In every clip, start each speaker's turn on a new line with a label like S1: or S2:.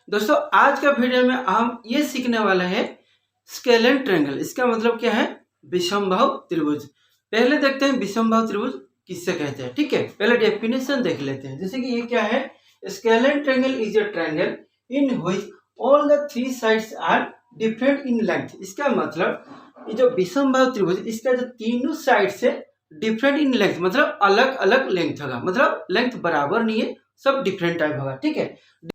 S1: दोस्तों आज का वीडियो में हम ये सीखने वाले हैं स्केलेन ट्रायंगल। इसका मतलब क्या है? विषमबाहु त्रिभुज। पहले देखते हैं विषमबाहु त्रिभुज किससे कहते हैं। ठीक है, पहले डेफिनेशन देख लेते हैं। जैसे कि ये क्या है, scalene triangle is a triangle in which all the three sides are different in length. इसका मतलब ये जो विषमबाहु त्रिभुज, इसका जो तीनों साइड से डिफरेंट इन लेंथ, मतलब अलग अलग लेंथ होगा, मतलब लेंथ बराबर नहीं है, सब डिफरेंट टाइप होगा। ठीक है,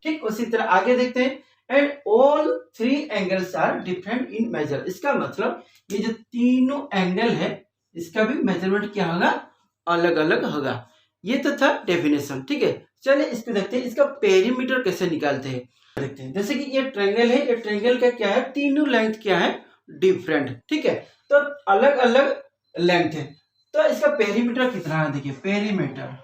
S1: ठीक उसी तरह आगे देखते हैं। And all three angles are different in measure. इसका मतलब ये जो तीनों एंगल है इसका भी मेजरमेंट क्या होगा, अलग अलग होगा। ये तो था डेफिनेशन। ठीक है, चलिए इसको देखते हैं, इसका पेरीमीटर कैसे निकालते हैं देखते हैं। जैसे कि ये ट्रायंगल है, ये ट्रायंगल का क्या है, तीनों लेंथ क्या है, डिफरेंट। ठीक है, तो अलग अलग लेंथ है, तो इसका पेरीमीटर कितना है देखिए, पेरीमीटर।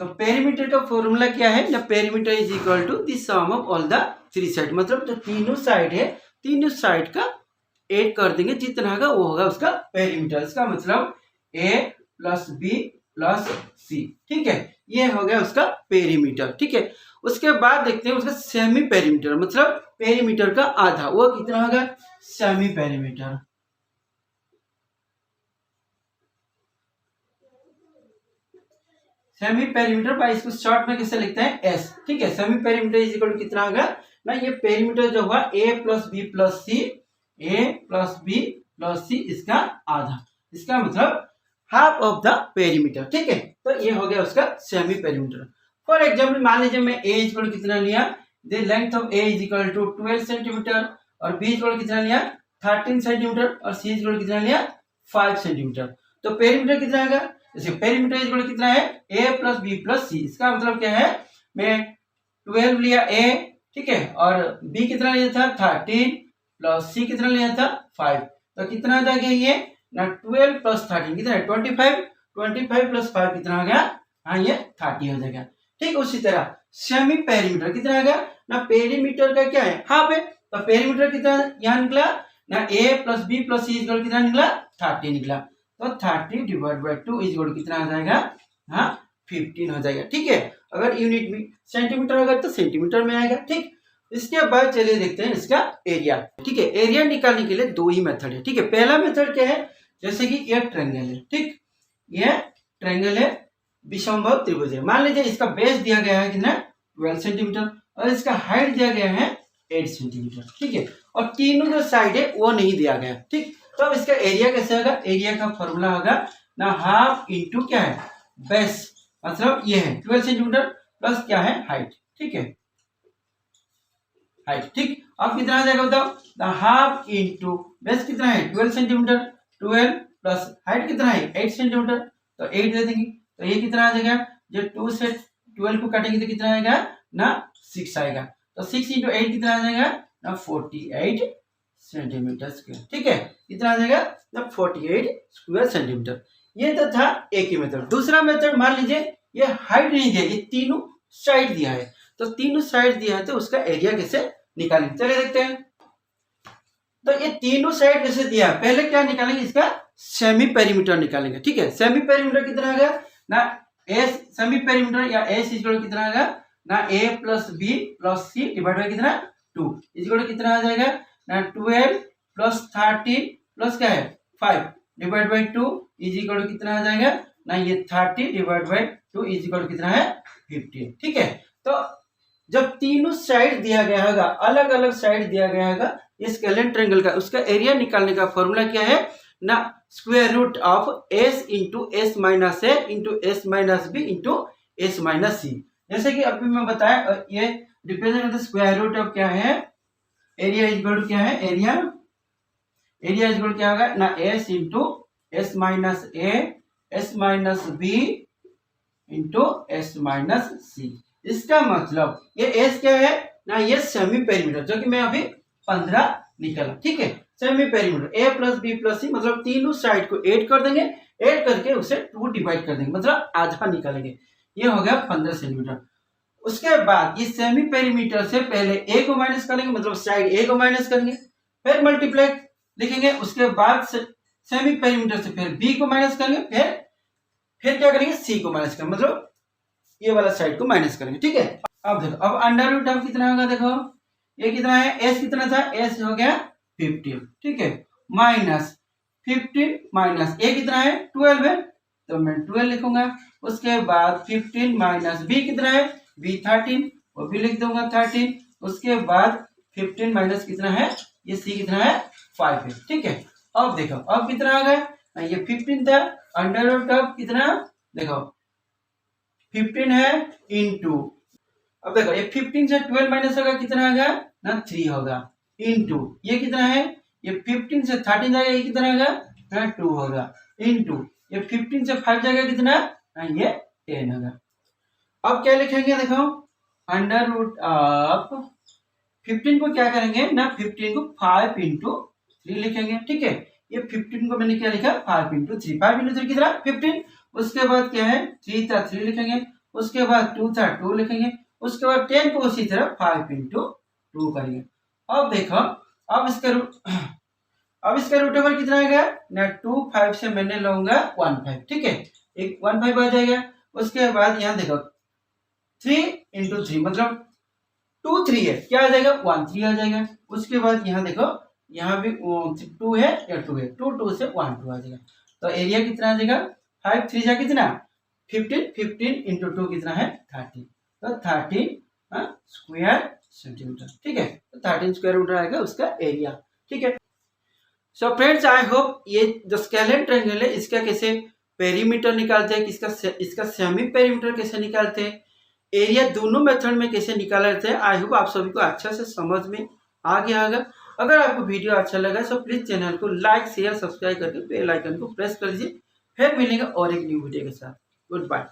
S1: तो पेरीमीटर का फॉर्मूला क्या है ना, perimeter is equal to the sum of all the three side. मतलब जो तीनों साइड है, तीनों साइड का ऐड कर देंगे, जितना होगा वो होगा उसका पेरीमीटर। इसका मतलब ए प्लस बी प्लस सी। ठीक है, ये हो गया उसका पेरीमीटर। ठीक है, उसके बाद देखते हैं उसका सेमी पेरीमीटर, मतलब पेरीमीटर का आधा, वो कितना होगा, semi perimeter. Semi perimeter by इसको शॉर्ट में कैसे लिखते हैं, एस। ठीक है, semi perimeter is equal to कितना होगा ना, ये पेरीमीटर जो होगा A plus B plus C, A plus B plus C, इसका आधा, इसका मतलब हाफ ऑफ द पेरीमीटर। ठीक है, तो ये हो गया उसका सेमी पेरीमीटर। फॉर एग्जाम्पल मान लीजिए मैं ए इज इक्वल कितना लिया, the length of A is equal to 12 centimeter, और बी इज इक्वल कितना लिया, 13 सेंटीमीटर, और सी इज इक्वल कितना लिया, 5 सेंटीमीटर। तो पेरीमीटर कितना आएगा, जैसे पेरीमीटर इज इक्वल कितना है, ए प्लस बी प्लस सी। इसका मतलब क्या है, मैं 12 लिया ए, ठीक है, और बी कितना लिया था 13, प्लस सी कितना लिया था 5। तो कितना आ जाएगा ये ना, 12 प्लस 13 कितना है 25, 25 प्लस 5 कितना आ गया, हाँ ये 30 हो जाएगा। ठीक उसी तरह सेमी पेरीमीटर कितना आ गया ना, पेरीमीटर का क्या है, हाफ है, तो पेरीमीटर कितना यहाँ निकला ना, A plus B plus C equal कितना निकला, 30 निकला। तो 30 डिवाइड बाई 2 इज इक्वल कितना आ जाएगा, हाँ 15 हो जाएगा। ठीक है, अगर यूनिट में सेंटीमीटर होगा तो सेंटीमीटर में आएगा। ठीक, इसके बाद चलिए देखते हैं इसका एरिया। ठीक है, एरिया निकालने के लिए दो ही मेथड है। ठीक है, पहला मेथड क्या है, जैसे कि ये ट्रायंगल है, ठीक, ये ट्रायंगल है, विषमबाहु त्रिभुज है। मान लीजिए इसका बेस दिया गया है कितना, 12 सेंटीमीटर, और इसका हाइट दिया गया है 8 सेंटीमीटर। ठीक है, और तीनों जो साइड है वो नहीं दिया गया। ठीक, तो अब इसका एरिया कैसे होगा, एरिया का फॉर्मूला होगा ना, हाफ इंटू क्या है, बेस, मतलब ये है 12 सेंटीमीटर प्लस क्या है, हाइट। ठीक है, हाइट। ठीक, अब कितना आ जाएगा बताओ, द हाफ इंटू बेस कितना है 12 सेंटीमीटर, 12 प्लस हाइट कितना है 8 सेंटीमीटर, तो 8 दे देंगे, तो ये कितना आ जाएगा, जो 2 से 12 को काटेंगे तो कितना आएगा ना, 6 आएगा। तो 6 इंटू 8 कितना आ जाएगा ना, 48 सेंटीमीटर स्क्वायर। ठीक है, कितना आ जाएगा ना, 48 स्क्वायर सेंटीमीटर। ये तो था एक ही मेथड। दूसरा मेथड, मान लीजिए ये हाइट नहीं दिया, ये तीनों साइड दिया है, तो तीनों साइड दिया है तो उसका एरिया कैसे निकालेंगे, चलिए देखते हैं। तो ये तीनों साइड कैसे दिया है, पहले क्या निकालेंगे, इसका सेमी पेरीमीटर निकालेंगे। ठीक है, सेमी पेरीमीटर कितना आ गया ना, ए सेमी पेरीमीटर या एस इक्वल कितना आ गया ना, A plus B plus C divide by कितना 2 इक्वल कितना आ जाएगा ना, 12 प्लस 13 प्लस क्या है 5 डिवाइड बाई 2 इज इक्वल कितना आ जाएगा ना, ये 30 डिवाइड बाई 2 इज इक्वल कितना है 15। ठीक है, तो जब तीनों साइड दिया गया होगा, अलग अलग साइड दिया गया होगा इस स्केलेन ट्रायंगल का, उसका एरिया निकालने का फॉर्मूला क्या है ना, square root of S into S minus A into S minus B into S minus C. जैसे कि अभी मैं बताया, ये रिप्रेजेंट करता है स्क्वायर रूट ऑफ क्या है, एरिया इज इक्वल टू क्या है, एरिया इज इक्वल क्या होगा ना, S into S minus A S minus B into S minus C. इसका मतलब ये एस क्या है ना, ये सेमी पेरीमीटर, जो कि मैं अभी 15 निकाला। ठीक है, सेमी पेरीमीटर ए प्लस बी प्लस सी, मतलब तीनों साइड को ऐड कर देंगे, ऐड करके उसे 2 डिवाइड कर देंगे, मतलब आधा निकालेंगे, ये हो गया 15 सेंटीमीटर। उसके बाद ये सेमी पेरीमीटर से पहले ए को माइनस करेंगे, मतलब साइड ए को माइनस करेंगे, फिर मल्टीप्लाई लिखेंगे, उसके बाद सेमी पेरीमीटर से फिर बी को माइनस करेंगे, फिर क्या करेंगे, सी को माइनस करेंगे, मतलब ये वाला साइड को माइनस करेंगे, ठीक है। अब देखो, अब अंडर रूट अब कितना होगा, देखो ये कितना है, एस कितना था, एस हो गया 15, ठीक है, माइनस 15 माइनस ए कितना है 12 है, तो मैं 12 लिखूंगा। उसके बाद 15 माइनस बी कितना है, बी 13, वो भी लिख दूंगा 13। उसके बाद 15 माइनस कितना है, ये सी कितना है 5 है, ठीक है। अब देखो अब कितना आ गया, ये 15 था, अंडर रूट अब कितना, देखो 15 है इंटू, अब देखो ये 15 से 12 माइनस होगा कितना आ गया ना 3 होगा, इंटू ये कितना है, ये 15 से 13 जाएगा, ये कितना होगा ना 2 होगा, इंटू ये 15 से 5 जाएगा कितना, ये 10 होगा। अब क्या लिखेंगे, देखो अंडर रूट ऑफ 15 को क्या करेंगे ना, 15 को 5 इंटू 3 लिखेंगे, ठीक है। ये 15 को मैंने क्या लिखा 5 इंटू 3, 5 इंटू 3 कितना 15। उसके बाद क्या है 3 था 3 लिखेंगे, उसके बाद 2 था 2 लिखेंगे, उसके बाद 10 को उसी तरह 5 इंटू 2 करेंगे। अब देखो अब इसका रूट ओवर कितना आएगा ना 2 5 से मैंने लूंगा 1 5, ठीक है, एक 1 5 आ जाएगा। उसके बाद यहाँ देखो 3 इंटू 3 मतलब 2 3 है, क्या आ जाएगा 1 3 आ जाएगा। उसके बाद यहाँ देखो यहाँ भी 2 है या 2 है, 2 2 से 1 2 आ जाएगा। तो एरिया कितना आ जाएगा 5 3 जा कितना 15, 15 इंटू 2 कितना है 30, तो 13 स्क्वायर सेंटीमीटर, ठीक है। तो 13 स्क्वायर मीटर आएगा उसका एरिया, ठीक है। सो फ्रेंड्स आई होप ये जो स्केलेन ट्रायंगल है इसका कैसे पेरीमीटर निकालते हैं, इसका सेमी पेरीमीटर कैसे निकालते हैं, एरिया दोनों मेथड में कैसे निकाला जाता है, आई होप आप सभी को अच्छा से समझ में आ गया होगा। अगर आपको वीडियो अच्छा लगा तो प्लीज चैनल को लाइक शेयर सब्सक्राइब करके बेल आइकन को प्रेस कर दीजिए। फिर मिलेंगे और एक न्यू वीडियो के साथ। Good bye.